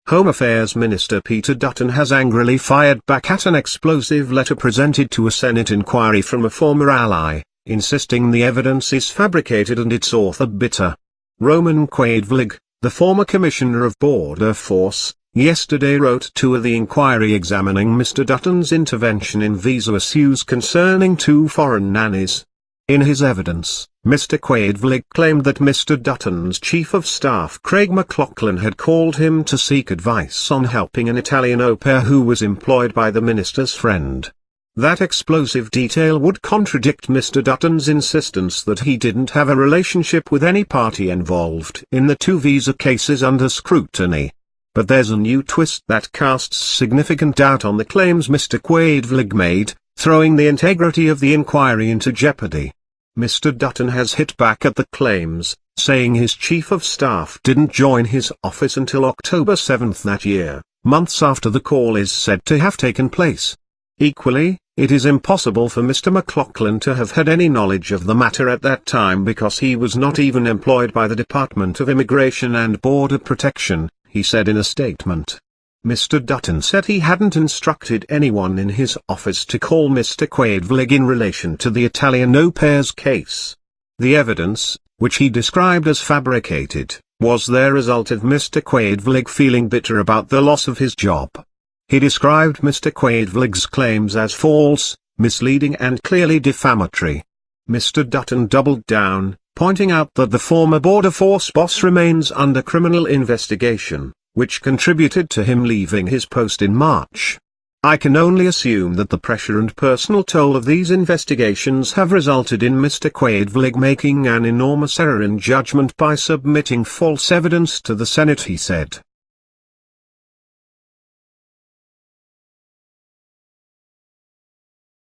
Home Affairs Minister Peter Dutton has angrily fired back at an explosive letter presented to a Senate inquiry from a former ally, insisting the evidence is fabricated and its author bitter. Roman Quaidvlig, the former Commissioner of Border Force, yesterday wrote to the inquiry examining Mr. Dutton's intervention in visa issues concerning 2 foreign nannies. In his evidence, Mr. Quaidvlig claimed that Mr. Dutton's Chief of Staff Craig McLaughlin had called him to seek advice on helping an Italian au pair who was employed by the minister's friend. That explosive detail would contradict Mr. Dutton's insistence that he didn't have a relationship with any party involved in the 2 visa cases under scrutiny. But there's a new twist that casts significant doubt on the claims Mr. Quaidvlig made, throwing the integrity of the inquiry into jeopardy. Mr. Dutton has hit back at the claims, saying his Chief of Staff didn't join his office until October 7 that year, months after the call is said to have taken place. Equally, it is impossible for Mr. McLaughlin to have had any knowledge of the matter at that time because he was not even employed by the Department of Immigration and Border Protection, he said in a statement. Mr. Dutton said he hadn't instructed anyone in his office to call Mr. Quaidvlig in relation to the Italian au pair's case. The evidence, which he described as fabricated, was the result of Mr. Quaidvlig feeling bitter about the loss of his job. He described Mr. Quaidvlig's claims as false, misleading and clearly defamatory. Mr. Dutton doubled down, pointing out that the former Border Force boss remains under criminal investigation, which contributed to him leaving his post in March. I can only assume that the pressure and personal toll of these investigations have resulted in Mr. Quaidvlig making an enormous error in judgment by submitting false evidence to the Senate, he said.